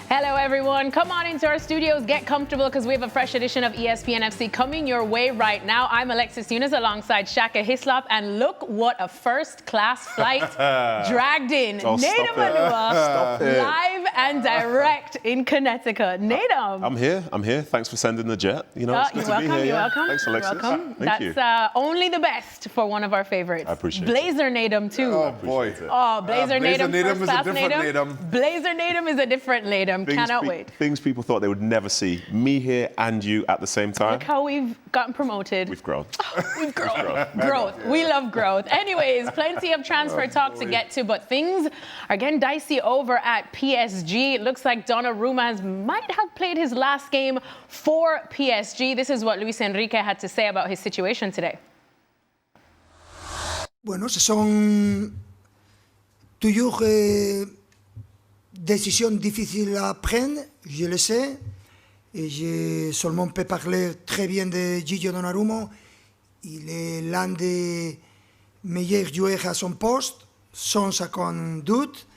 Hello, everyone. Come on into our studios. Get comfortable because we have a fresh edition of ESPN FC coming your way right now. I'm Alexis Younes alongside Shaka, Hislop, and look what a first-class flight dragged in. Nedum Onuoha, live and direct in Connecticut. Nedum. I'm here. Thanks for sending the jet. You know, it's good to be here. You're welcome. Thanks, Alexis. You're welcome. Thank you. That's only the best for one of our favorites. I appreciate Blazer Nedum, too. Oh, boy. Oh, Blazer Nedum, first-class Nedum. Nedum. Blazer Nedum is a different Nedum. Cannot wait. Things people thought they would never see. Me here and you at the same time. Look how we've gotten promoted. We've grown. We've grown. Growth. We love growth. Anyways, plenty of transfer talk to get to, but things are getting dicey over at PSG. It looks like Donnarumma might have played his last game for PSG. This is what Luis Enrique had to say about his situation today. Bueno, ce sont toujours décisions difficiles à prendre, je le sais. Et je seulement peux parler très bien de Gigi Donnarumma. Il est l'un des meilleurs joueurs à son poste, sans aucun doute.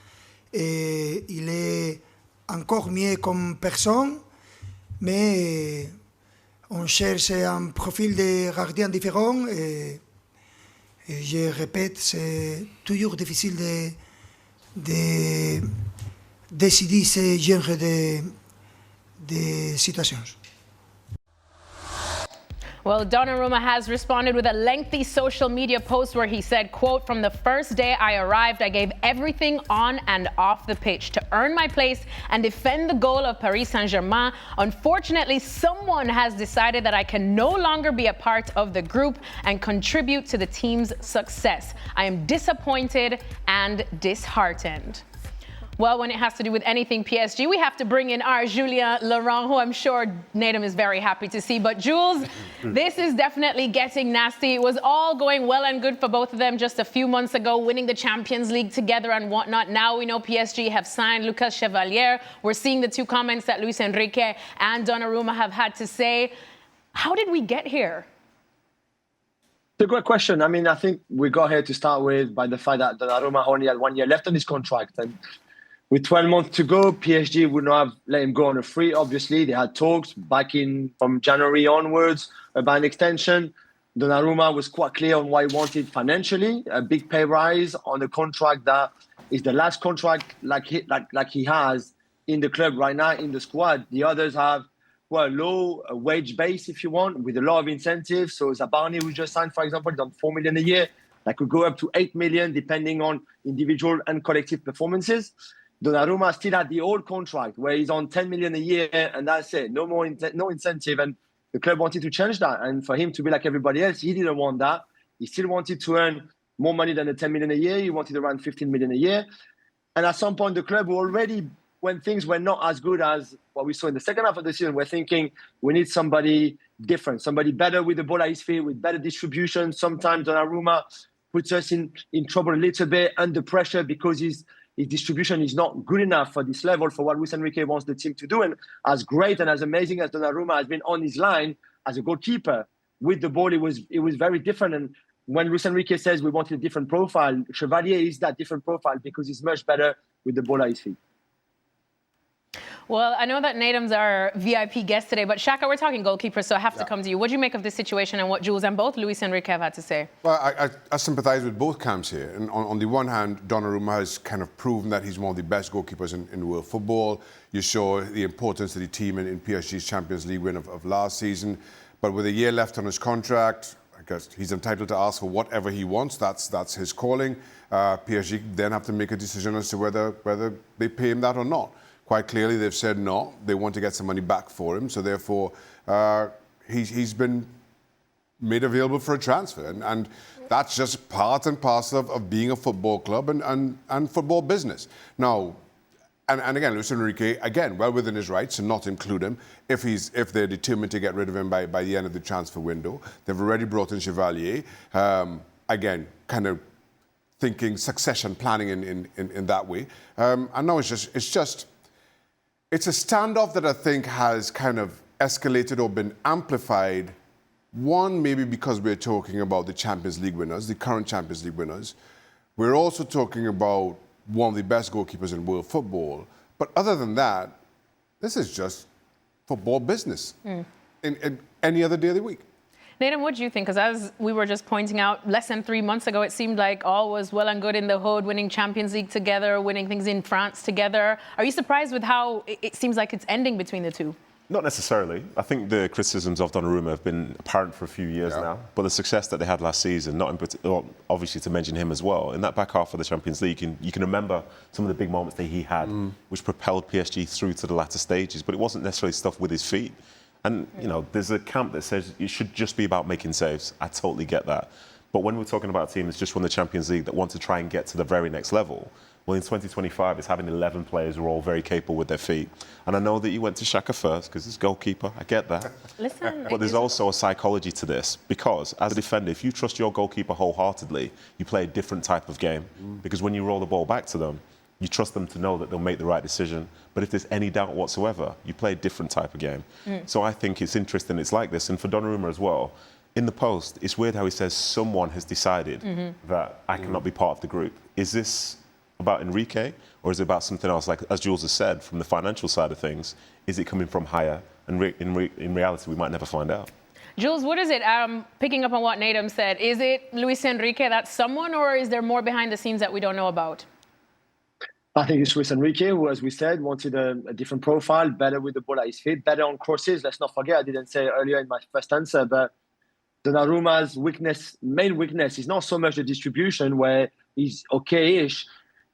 Et il est encore mieux comme personne. Mais on cherche un profil de gardien différent. Et je répète, c'est toujours difficile de décider ce genre de situations. Well, Donnarumma has responded with a lengthy social media post where he said, quote, "From the first day I arrived, I gave everything on and off the pitch to earn my place and defend the goal of Paris Saint-Germain. Unfortunately, someone has decided that I can no longer be a part of the group and contribute to the team's success. I am disappointed and disheartened." Well, when it has to do with anything PSG, we have to bring in our Julien, who I'm sure Nedum is very happy to see. But Juls, this is definitely getting nasty. It was all going well and good for both of them just a few months ago, winning the Champions League together and whatnot. Now we know PSG have signed Lucas Chevalier. We're seeing the two comments that Luis Enrique and Donnarumma have had to say. How did we get here? It's a great question. I mean, I think we got here to start with by the fact that Donnarumma only had 1 year left on his contract. And with 12 months to go, PSG would not have let him go on a free, obviously. They had talks back in from January onwards about an extension. Donnarumma was quite clear on what he wanted financially, a big pay rise on a contract that is the last contract like he has in the club right now, in the squad. The others have, well, low wage base, if you want, with a lot of incentives. So Zabani, who just signed, for example, is on 4 million a year. That could go up to 8 million, depending on individual and collective performances. Donnarumma still had the old contract where he's on 10 million a year, and that's it. No more, no incentive. And the club wanted to change that. And for him to be like everybody else, he didn't want that. He still wanted to earn more money than the 10 million a year. He wanted around 15 million a year. And at some point, the club already, when things were not as good as what we saw in the second half of the season, we're thinking we need somebody different, somebody better with the ball at his feet, with better distribution. Sometimes Donnarumma puts us in trouble a little bit, under pressure, because his distribution is not good enough for this level, for what Luis Enrique wants the team to do. And as great and as amazing as Donnarumma has been on his line as a goalkeeper, with the ball, it was very different. And when Luis Enrique says we wanted a different profile, Chevalier is that different profile because he's much better with the ball at his feet. Well, I know that Nedum's our VIP guest today, but Shaka, we're talking goalkeepers, so I have to come to you. What do you make of this situation and what Jules and both Luis Enrique have had to say? Well, I sympathise with both camps here. And on the one hand, Donnarumma has kind of proven that he's one of the best goalkeepers in world football. You saw the importance of the team in PSG's Champions League win of last season. But with a year left on his contract, I guess he's entitled to ask for whatever he wants. That's his calling. PSG then have to make a decision as to whether they pay him that or not. Quite clearly, they've said no. They want to get some money back for him. So therefore, he's been made available for a transfer. And that's just part and parcel of being a football club and football business. Now, and again, Luis Enrique, again, well within his rights to not include him if they're determined to get rid of him by the end of the transfer window. They've already brought in Chevalier. Again, kind of thinking succession planning in that way. And now it's a standoff that I think has kind of escalated or been amplified. One, maybe because we're talking about the Champions League winners, the current Champions League winners. We're also talking about one of the best goalkeepers in world football. But other than that, This is just football business in any other day of the week. Nedum, what do you think? Because as we were just pointing out, less than 3 months ago, it seemed like all was well and good in the hood, winning Champions League together, winning things in France together. Are you surprised with how it seems like it's ending between the two? Not necessarily. I think the criticisms of Donnarumma have been apparent for a few years now. But the success that they had last season, obviously to mention him as well, in that back half of the Champions League, you can remember some of the big moments that he had, which propelled PSG through to the latter stages. But it wasn't necessarily stuff with his feet. And, there's a camp that says it should just be about making saves. I totally get that. But when we're talking about a team that's just won the Champions League that want to try and get to the very next level, well, in 2025, it's having 11 players who are all very capable with their feet. And I know that you went to Shaka first because he's goalkeeper. I get that. Listen, but there's also a psychology to this because as a defender, if you trust your goalkeeper wholeheartedly, you play a different type of game. Because when you roll the ball back to them, you trust them to know that they'll make the right decision. But if there's any doubt whatsoever, you play a different type of game. So I think it's interesting it's like this. And for Donnarumma as well, in the post, it's weird how he says someone has decided that I cannot be part of the group. Is this about Enrique, or is it about something else? Like, as Jules has said, from the financial side of things, is it coming from higher? And in reality, we might never find out. Jules, what is it? Picking up on what Nedum said, is it Luis Enrique, that's someone, or is there more behind the scenes that we don't know about? I think it's Luis Enrique, who, as we said, wanted a different profile, better with the ball at his feet, better on crosses. Let's not forget, I didn't say earlier in my first answer, but Donnarumma's main weakness is not so much the distribution, where he's okay-ish.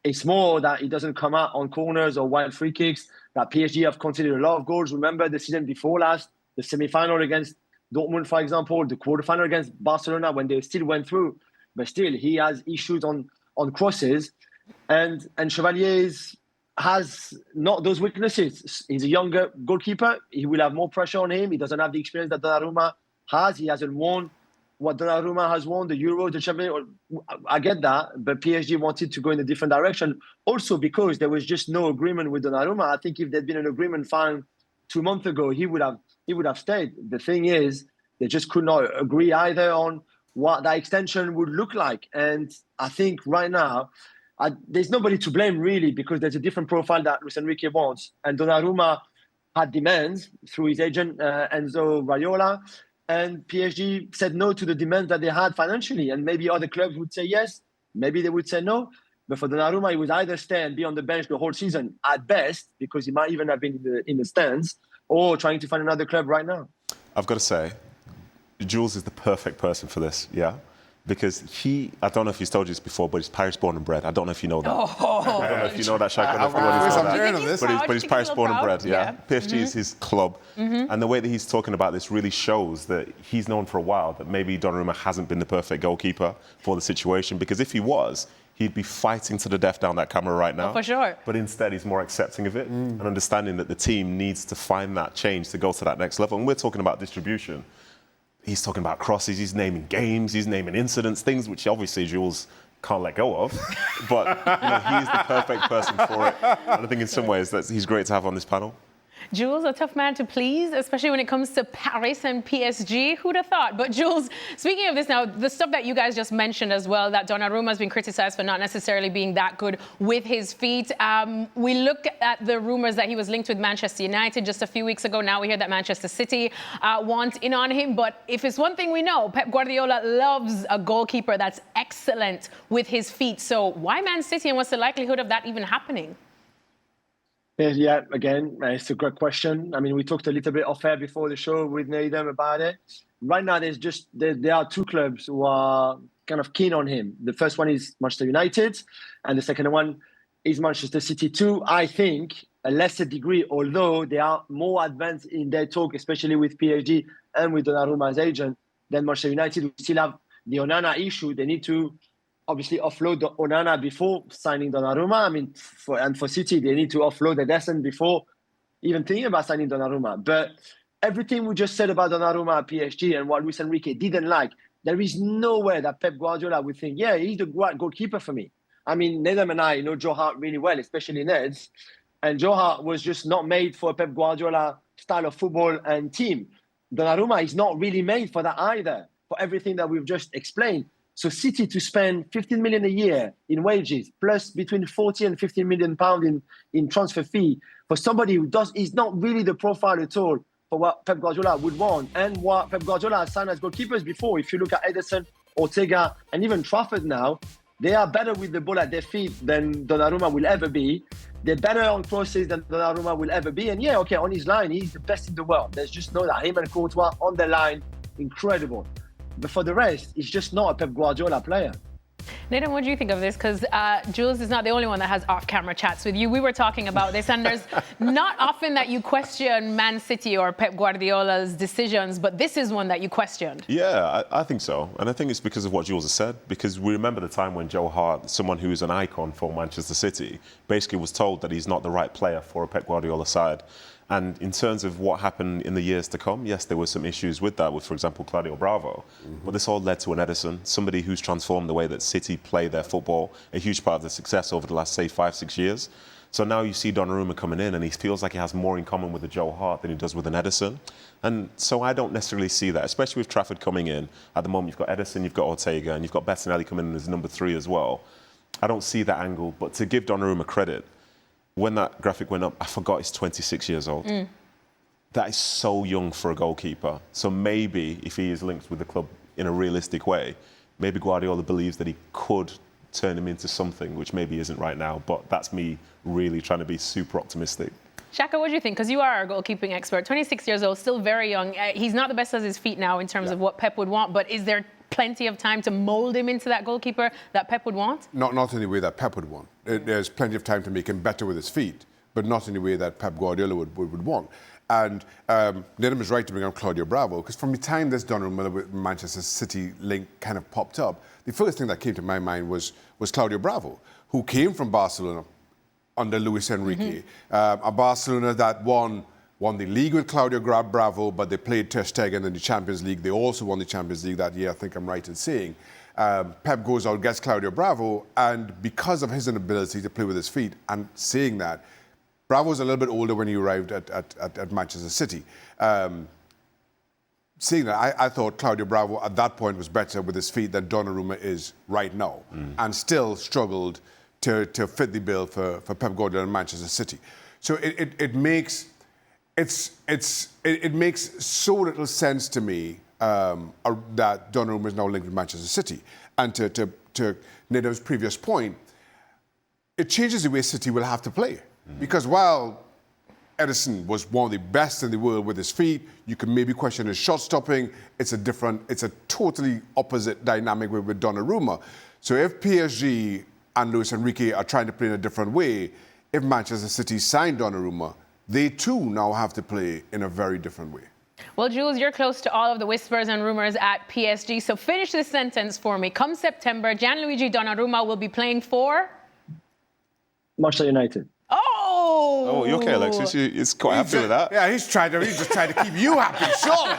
It's more that he doesn't come out on corners or wild free kicks. That PSG have conceded a lot of goals. Remember the season before last, the semi-final against Dortmund, for example, the quarterfinal against Barcelona when they still went through. But still, he has issues on crosses. And Chevalier has not those weaknesses. He's a younger goalkeeper. He will have more pressure on him. He doesn't have the experience that Donnarumma has. He hasn't won what Donnarumma has won, the Euro, the Champions. I get that, but PSG wanted to go in a different direction. Also because there was just no agreement with Donnarumma. I think if there'd been an agreement found 2 months ago, he would have stayed. The thing is, they just could not agree either on what that extension would look like. And I think right now, there's nobody to blame really, because there's a different profile that Luis Enrique wants. And Donnarumma had demands through his agent, Enzo Raiola. And PSG said no to the demands that they had financially. And maybe other clubs would say yes, maybe they would say no. But for Donnarumma, he would either stay and be on the bench the whole season at best, because he might even have been in the stands, or trying to find another club right now. I've got to say, Jules is the perfect person for this, yeah? Because I don't know if he's told you this before, but he's Paris born and bred. I don't know if you know that. I don't know if you know that, Shaka. I don't know if you know that. But he's Paris born and bred, yeah. PSG is his club. And the way that he's talking about this really shows that he's known for a while that maybe Donnarumma hasn't been the perfect goalkeeper for the situation. Because if he was, he'd be fighting to the death down that camera right now. Oh, for sure. But instead, he's more accepting of it and understanding that the team needs to find that change to go to that next level. And we're talking about distribution. He's talking about crosses, he's naming games, he's naming incidents, things which obviously Jules can't let go of. But he's the perfect person for it. And I think in some ways that he's great to have on this panel. Jules, a tough man to please, especially when it comes to Paris and PSG. Who'd have thought? But Jules, speaking of this now, the stuff that you guys just mentioned as well, that Donnarumma has been criticized for not necessarily being that good with his feet. We look at the rumors that he was linked with Manchester United just a few weeks ago. Now we hear that Manchester City want in on him. But if it's one thing we know, Pep Guardiola loves a goalkeeper that's excellent with his feet. So why Man City, and what's the likelihood of that even happening? Yeah, again, it's a great question. I mean, we talked a little bit off air before the show with Nedum about it. Right now, there are two clubs who are kind of keen on him. The first one is Manchester United, and the second one is Manchester City too. I think a lesser degree, although they are more advanced in their talk, especially with PSG and with Donnarumma's agent, than Manchester United, who still have the Onana issue. They need to obviously offload the Onana before signing Donnarumma. I mean, for City, they need to offload Ederson before even thinking about signing Donnarumma. But everything we just said about Donnarumma at PSG and what Luis Enrique didn't like, there is no way that Pep Guardiola would think, yeah, he's the right goalkeeper for me. I mean, Nedum and I know Joe Hart really well, especially Neds. And Joe Hart was just not made for a Pep Guardiola style of football and team. Donnarumma is not really made for that either, for everything that we've just explained. So City to spend 15 million a year in wages, plus between 40 and 15 million pounds in transfer fee for somebody who is not really the profile at all for what Pep Guardiola would want and what Pep Guardiola has signed as goalkeepers before. If you look at Ederson, Ortega, and even Trafford now, they are better with the ball at their feet than Donnarumma will ever be. They're better on crosses than Donnarumma will ever be. And yeah, okay, on his line, he's the best in the world. There's just no doubt. Him and Courtois on the line, incredible. But for the rest, he's just not a Pep Guardiola player. Nedum, what do you think of this? Because Jules is not the only one that has off-camera chats with you. We were talking about this, and there's not often that you question Man City or Pep Guardiola's decisions, but this is one that you questioned. Yeah, I think so. And I think it's because of what Jules has said, because we remember the time when Joe Hart, someone who is an icon for Manchester City, basically was told that he's not the right player for a Pep Guardiola side. And in terms of what happened in the years to come, yes, there were some issues with that, with, for example, Claudio Bravo. But this all led to an Ederson, somebody who's transformed the way that City play their football, a huge part of the success over the last, say, 5-6 years. So now you see Donnarumma coming in, and he feels like he has more in common with a Joe Hart than he does with an Ederson. And so I don't necessarily see that, especially with Trafford coming in. At the moment, you've got Ederson, you've got Ortega, and you've got Bettinelli coming in as number 3 as well. I don't see that angle. But to give Donnarumma credit, when that graphic went up, I forgot he's 26 years old. That is so young for a goalkeeper. So maybe if he is linked with the club in a realistic way, maybe Guardiola believes that he could turn him into something, which maybe isn't right now. But that's me really trying to be super optimistic. Shaka, what do you think? Because you are a goalkeeping expert, 26 years old, still very young. He's not the best at his feet now in terms of what Pep would want, but is there plenty of time to mold him into that goalkeeper that Pep would want? Not in the way that Pep would want. There's plenty of time to make him better with his feet, but not in the way that Pep Guardiola would want. And Nedum is right to bring up Claudio Bravo, because from the time this Donnarumma with Manchester City link kind of popped up, the first thing that came to my mind was Claudio Bravo, who came from Barcelona under Luis Enrique. A Barcelona that won the league with Claudio Bravo, but they played Ter Stegen in the Champions League. They also won the Champions League that year, I think I'm right in saying. Pep goes out, gets Claudio Bravo, and because of his inability to play with his feet, and saying that, Bravo's a little bit older when he arrived at Manchester City. Seeing that, I thought Claudio Bravo at that point was better with his feet than Donnarumma is right now, and still struggled to fit the bill for Pep Guardiola and Manchester City. So it makes so little sense to me that Donnarumma is now linked with Manchester City. And to Nedum's previous point, it changes the way City will have to play. Because while Ederson was one of the best in the world with his feet, you can maybe question his shot stopping. It's a totally opposite dynamic with Donnarumma. So if PSG and Luis Enrique are trying to play in a different way, if Manchester City signed Donnarumma, they too now have to play in a very different way. Well, Jules, you're close to all of the whispers and rumors at PSG, so finish this sentence for me. Come September, Gianluigi Donnarumma will be playing for? Manchester United. Oh, you okay, Alexis? He's quite happy with that. Yeah, he's just trying to keep you happy, surely.